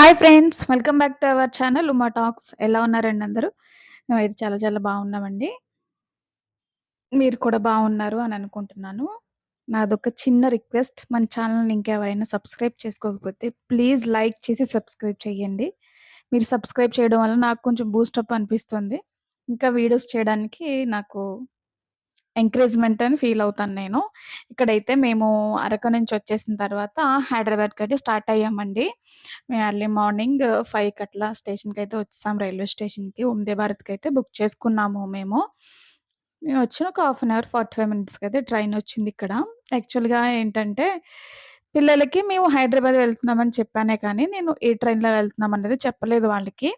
Hi friends! Welcome back to our channel Uma talks. ఎలా ఉన్నారండి అందరూ? మేమైతే చాలా చాలా బాగున్నామండి. మీరు కూడా బాగున్నారు అని అనుకుంటున్నాను. నాదొక చిన్న రిక్వెస్ట్, మన ఛానల్‌ని ఇంకెవరైనా సబ్స్క్రైబ్ చేసుకోకపోతే ప్లీజ్ లైక్ చేసి సబ్స్క్రైబ్ చేయండి. మీరు సబ్స్క్రైబ్ చేయడం వల్ల నాకు కొంచెం బూస్టప్ అనిపిస్తుంది. ఇంకా వీడియోస్ చేయడానికి నాకు ఎంకరేజ్‌మెంట్ అని ఫీల్ అవుతాను నేను. ఇక్కడైతే మేము అరకు నుంచి వచ్చేసిన తర్వాత హైదరాబాద్‌కైతే స్టార్ట్ అయ్యామండి. మేము ఎర్లీ మార్నింగ్ 5కి అట్లా స్టేషన్‌కైతే వచ్చేసాం. రైల్వే స్టేషన్‌కి. వందే భారత్‌కైతే బుక్ చేసుకున్నాము మేము. మేమొచ్చిన ఒక హాఫ్ అన్ అవర్, 45 మినిట్స్‌కైతే ట్రైనొచ్చిందిక్కడ. యాక్చువల్‌గా ఏంటంటే, పిల్లలకి మేము హైదరాబాద్ వెళ్తున్నామని చెప్పానే కానీ, నేను ఏ ట్రైన్‌లో వెళ్తున్నామన్నది చెప్పలేదు వాళ్ళకి.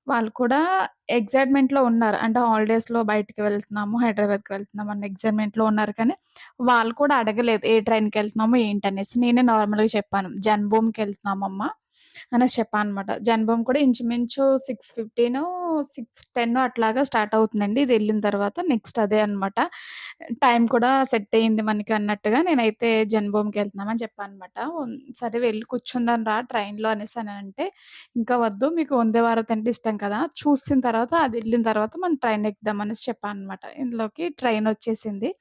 వాళ్ళు కూడా ఎక్సైట్‌మెంట్‌లో ఉన్నారు. అంటే హాలిడేస్‌లో బయటికి వెళ్తున్నాము, హైదరాబాద్‌కి వెళ్తున్నాం అన్న ఎక్సైట్‌మెంట్‌లో ఉన్నారు కానీ, వాళ్ళు కూడా అడగలేదు ఏ ట్రైన్‌కెళ్తున్నాము ఏంటనేసి. నేనే నార్మల్‌గా చెప్పాను. జన్‌భూమ్‌కెళ్తున్నామమ్మా అనేసి చెప్పా అనమాట. జన్‌భూమ్ కూడా ఇంచుమించు 6:15 6:10 అట్లాగా స్టార్ట్ అవుతుందండి. ఇదెళ్ళిన తర్వాత నెక్స్ట్ అదే అనమాట. టైం కూడా సెట్ అయింది మనకి అన్నట్టుగా నేనైతే జన్‌భూమ్‌కెళ్తున్నామని చెప్పాననమాట. సరే వెళ్లి కూర్చుందాం రా ట్రైన్‌లో అనేసనంటే, ఇంకా వద్దు మీకు వందే భారత్ అంటే ఇష్టం కదా! చూసిన తర్వాత అదెళ్ళిన తర్వాత మనం ట్రైన్ ఎక్కుదాం అనేసి చెప్పాననమాట. ఇందులోకి ట్రైనొచ్చేసింది.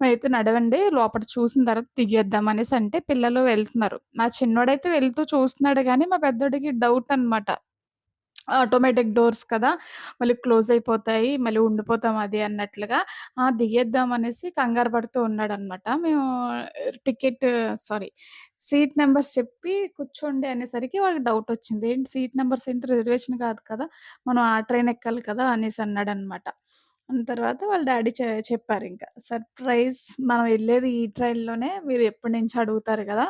అయితే నడవండి లోపట చూసిన తర్వాత దిగేద్దాం అనేసంటే పిల్లలు వెళ్తున్నారు. మా చిన్నోడైతే వెళ్తూ చూస్తున్నాడు గానీ, మా పెద్దోడికి డౌట్ అనమాట. ఆటోమేటిక్ డోర్స్ కదా! మళ్ళీ క్లోజ్ అయిపోతాయి. మళ్ళీ ఉండిపోతాం అది అన్నట్లుగా. దిగేద్దాం అనేసి కంగారు పడుతూ ఉన్నాడనమాట. మేము టికెట్ సారీ సీట్ నంబర్స్ చెప్పి కూర్చోండి అనేసరికి వాడికి డౌటొచ్చింది. ఏంటి సీట్ నంబర్స్ ఏంటి రిజర్వేషన్ కాదు కదా! మనం ఆ ట్రైన్ ఎక్కాలి కదా! అనేసి అన్నాడనమాట. అన్న తర్వాత వాళ్ళ డ్యాడీ చెప్పారింక. సర్ప్రైజ్ మనం ఎళ్ళేది ఈ ట్రైన్‌లోనే మీరు ఎప్పటినుంచో అడుగుతారు గదా!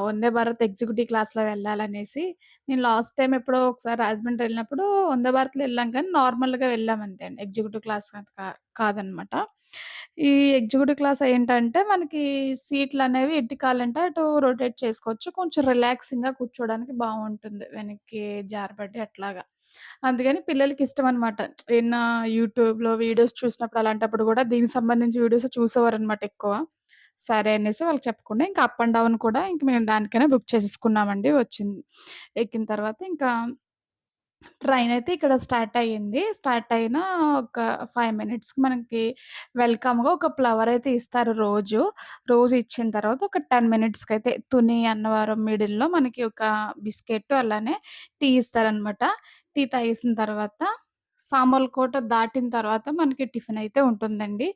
వందే భారత్ ఎగ్జిక్యూటివ్ క్లాస్‌లో వెళ్ళాలనేసి. నేను లాస్ట్ టైమ్ ఎప్పుడో ఒకసారి రాజమండ్రి ఎళ్ళినప్పుడు వందే భారత్‌లో ఎళ్ళాం కానీ నార్మల్‌గా వెళ్ళాం అంతే అండి. ఎగ్జిక్యూటివ్ క్లాస్ కాదనమాట. ఈ ఎగ్జిక్యూటివ్ క్లాస్ ఏంటంటే మనకి సీట్లనేవి ఎటు కావాలంటే అటు రొటేట్ చేసుకోవచ్చు. కొంచెం రిలాక్సింగ్‌గా కూర్చోవడానికి బావుంటుంది. వెనక్కి జారబడి అట్లాగా. అందుకని పిల్లలకి ఇష్టమనమాట. ఏన్నా యూట్యూబ్‌లో వీడియోస్ చూసినప్పుడు అలాంటప్పుడు గూడా దీనికి సంబంధించి వీడియోస్ చూసేవారనమాట ఎక్కువ. సరే అనేసి వాళ్ళకి చెప్పకుండా ఇంకా అప్ అండ్ డౌన్ కూడా ఇంక మేము దానికనే బుక్ చేసేసుకున్నామండి. వచ్చింది. ఎక్కిన తర్వాత ఇంకా ట్రైనయితే ఇక్కడ స్టార్ట్ అయ్యింది. స్టార్ట్ అయిన ఒక 5 మినిట్స్‌కి మనకి వెల్కమ్‌గా ఒక ఫ్లవరయితే ఇస్తారు రోజు. రోజు ఇచ్చిన తర్వాత ఒక 10 మినిట్స్‌కైతే తుని, అన్నవరం మిడిల్‌లో మనకి ఒక బిస్కెట్ అలానే టీ ఇస్తారనమాట. టీ తాగేసిన తర్వాత సామర్లకోట దాటిన తర్వాత మనకి టిఫినయితే ఉంటుందండి.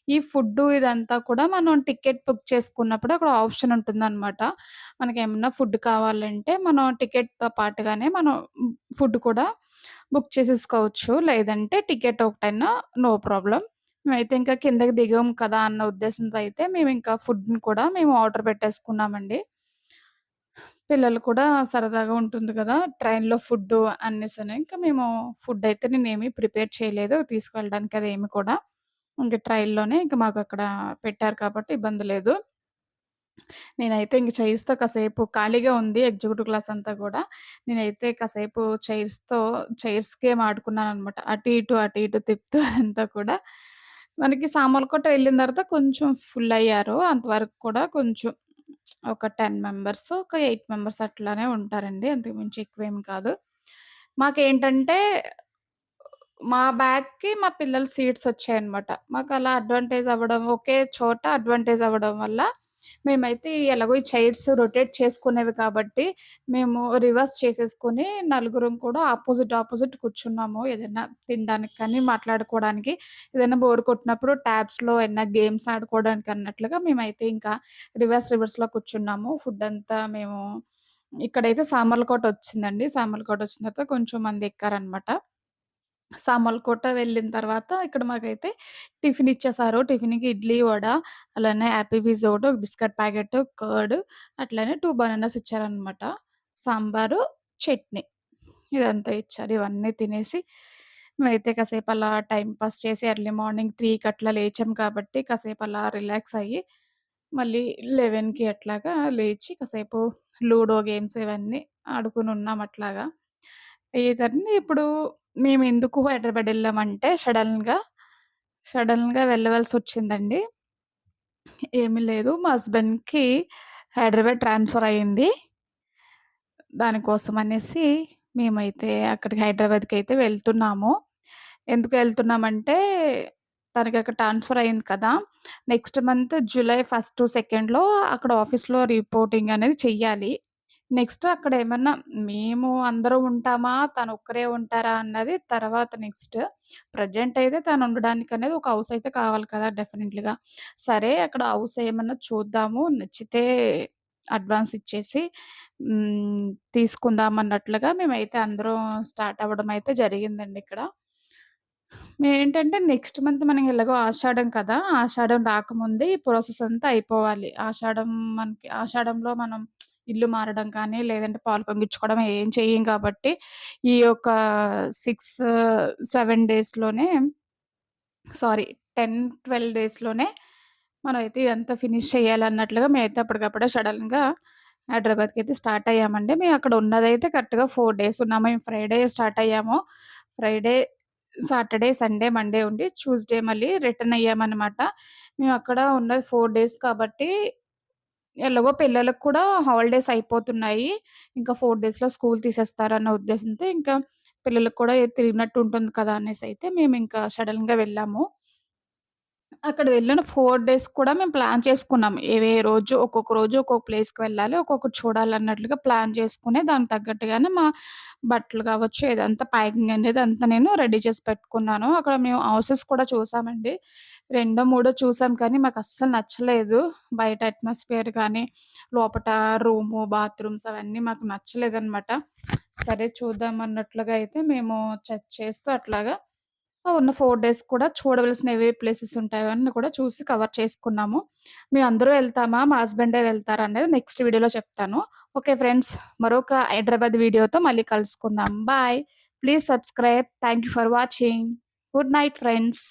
ఈ ఫుడ్డు ఇదంతా కూడా మనం టికెట్ బుక్ చేసుకున్నప్పుడు అక్కడ ఆప్షన్ ఉంటుందనమాట. మనకేమన్నా ఫుడ్ కావాలంటే మనం టికెట్‌తో పాటుగానే మనం ఫుడ్ కూడా బుక్ చేసేసుకోవచ్చు. లేదంటే టికెట్ ఒకటైనా నో ప్రాబ్లమ్. మేమైతే ఇంకా కిందకి దిగాం కదా! అన్న ఉద్దేశంతో అయితే మేమింకా ఫుడ్‌ని కూడా మేము ఆర్డర్ పెట్టేసుకున్నామండి. పిల్లలు కూడా సరదాగా ఉంటుంది గదా! ట్రైన్‌లో ఫుడ్డు అనేసని. ఇంకా మేము ఫుడ్డయితే నేనేమి ప్రిపేర్ చేయలేదు తీసుకెళ్ళడానికి అదేమి కూడా. ఇంక ట్రైన్‌లోనే ఇంక మాకక్కడ పెట్టారు కాబట్టి ఇబ్బంది లేదు. నేనైతే ఇంక చైర్స్‌తో కాసేపు ఖాళీగా ఉంది ఎగ్జిక్యూటివ్ క్లాస్ అంతా గూడా. నేనైతే కాసేపు చైర్స్ గేమ్ ఆడుకున్నాననమాట. అటు ఇటు తిప్పుతూ అదంతా కూడా. మనకి సామర్లకోట వెళ్ళిన తర్వాత కొంచెం ఫుల్ అయ్యారు. అంతవరకు కూడా కొంచెం ఒక 10 మెంబర్స్, ఒక 8 మెంబర్స్ అట్లానే ఉంటారండి. అంతకు మించి ఎక్కువేమి కాదు. మాకేంటంటే మా బ్యాగ్‌కి మా పిల్లల సీట్స్ వచ్చాయన్నమాట. మాకలా అడ్వాంటేజ్ అవ్వడం ఒకే చోట అడ్వాంటేజ్ అవ్వడం వల్ల మేమైతే ఎలాగో ఈ చైర్స్ రొటేట్ చేసుకునేవి కాబట్టి, మేము రివర్స్ చేసేసుకొని నలుగురం కూడా అపోజిట్ కూర్చున్నాము. ఏదైనా తినడానికి కానీ, మాట్లాడుకోవడానికి, ఏదైనా బోర్ కొట్టినప్పుడు ట్యాబ్స్‌లో ఏమన్నా గేమ్స్ ఆడుకోవడానికి అన్నట్లుగా మేమైతే ఇంకా రివర్స్‌లో కూర్చున్నాము. ఫుడ్డంతా మేము ఇక్కడైతే సామర్లకోట వచ్చిందండి. సామర్లకోట వచ్చిన తర్వాత కొంచెం మంది ఎక్కారనమాట. సామర్లకోట వెళ్ళిన తర్వాత ఇక్కడ మాకైతే టిఫిన్ ఇచ్చేసారు. టిఫిన్‌కి ఇడ్లీ, వడ అలానే యాపీ ఫిజ్ ఒకటి, ఒక బిస్కట్ ప్యాకెట్, కర్డ్ అట్లనే 2 బనానాస్ ఇచ్చారనమాట. సాంబారు, చట్నీ ఇదంతా ఇచ్చారు. ఇవన్నీ తినేసి మేమైతే కాసేపు అలా టైమ్ పాస్ చేసి ఎర్లీ మార్నింగ్ 3కి అట్లా లేచాం కాబట్టి కాసేపు అలా రిలాక్స్ అయ్యి, మళ్ళీ 11కి అట్లాగా లేచి కాసేపు లూడో గేమ్స్ ఇవన్నీ ఆడుకొనున్నాం అట్లాగా. ఇదన్నీ ఇప్పుడు మేమెందుకు హైదరాబాద్ ఎళ్ళామంటే సడెన్‌గా వెళ్ళవలసొచ్చిందండి. ఏమీ లేదు. మా హస్బెండ్‌కి హైదరాబాద్ ట్రాన్స్‌ఫర్ అయింది. దానికోసం అనేసి మేమైతే అక్కడికి హైదరాబాద్‌కైతే వెళ్తున్నాము. ఎందుకు వెళ్తున్నామంటే తనకక్కడ ట్రాన్స్‌ఫర్ అయింది కదా! నెక్స్ట్ మంత్ జూలై ఫస్ట్, సెకండ్‌లో అక్కడ ఆఫీస్‌లో రిపోర్టింగ్ అనేది చెయ్యాలి. నెక్స్ట్ అక్కడేమన్నా మేము అందరం ఉంటామా? తనొక్కరే ఉంటారా? అన్నది తర్వాత నెక్స్ట్. ప్రెజెంట్ అయితే తను ఉండడానికనేది ఒక హౌస్ అయితే కావాలి కదా! డెఫినెట్‌లీగా. సరే అక్కడ హౌస్ ఏమన్నా చూద్దాము. నచ్చితే అడ్వాన్స్ ఇచ్చేసి హ్మ్. తీసుకుందాం అన్నట్లుగా మేమైతే అందరం స్టార్ట్ అవ్వడం అయితే జరిగిందండి ఇక్కడ. మేమేంటంటే నెక్స్ట్ మంత్ మనం ఎలాగో ఆషాఢం కదా! ఆషాఢం రాకముందే ఈ ప్రాసెస్ అంతా అయిపోవాలి. ఆషాఢంలో మనం ఇల్లు మారడం కానీ, లేదంటే పాలు పొంగించుకోవడం ఏం చెయ్యం కాబట్టి, ఈ యొక్క 6, 7 డేస్‌లోనే సారీ 10, 12 డేస్‌లోనే మనమైతే ఇదంతా ఫినిష్ చేయాలన్నట్లుగా మేమైతే అప్పటికప్పుడే సడెన్‌గా హైదరాబాద్‌కైతే స్టార్ట్ అయ్యామండి. మేమక్కడ ఉన్నదైతే కరెక్ట్‌గా 4 డేస్ ఉన్నాము. మేము ఫ్రైడే స్టార్ట్ అయ్యాము. ఫ్రైడే, సాటర్డే, సండే, మండే ఉండి ట్యూస్‌డే మళ్ళీ రిటర్న్ అయ్యామనమాట. మేమక్కడ ఉన్నది 4 డేస్ కాబట్టి ఎలాగో పిల్లలకి కూడా హాలిడేస్ అయిపోతున్నాయి. ఇంకా 4 డేస్‌లో స్కూల్ తీసేస్తారన్న ఉద్దేశంతో ఇంకా పిల్లలకి కూడా తిరిగినట్టు ఉంటుంది కదా! అనేసైతే మేమింకా సడెన్‌గా వెళ్ళాము. అక్కడ వెళ్ళిన 4 డేస్ కూడా మేము ప్లాన్ చేసుకున్నాం. ఒక్కొక్క రోజు ఒక్కొక్క ప్లేస్‌కి వెళ్ళాలి. ఒక్కొక్కటి చూడాలన్నట్లుగా ప్లాన్ చేసుకొని దానికి తగ్గట్టుగానే మా బట్టలు కావచ్చు, ఇదంతా ప్యాకింగ్ అనేది అంతా నేను రెడీ చేసి పెట్టుకున్నాను. అక్కడ మేము హౌసెస్ కూడా చూసామండి. రెండో, మూడో చూసాం కానీ మాకస్సలు నచ్చలేదు. బయట అట్మాస్ఫియర్ గానీ, లోపట బాత్రూమ్స్ అవన్నీ మాకు నచ్చలేదనమాట. సరే చూద్దాం అన్నట్లుగా అయితే మేము చెక్ చేస్తూ అట్లాగా ఉన్న 4 డేస్ కూడా చూడవలసిన ఏవే ప్లేసెస్ ఉంటాయో అవన్నీ కూడా చూసి కవర్ చేసుకున్నాము. మేమందరూ వెళ్తామా? మా హస్బెండే వెళ్తారా? అనేది నెక్స్ట్ వీడియోలో చెప్తాను. Okay friends. మరొక హైదరాబాద్ వీడియోతో మళ్ళీ కలుసుకుందాం. Bye. Please subscribe. Thank you for watching. Good night friends.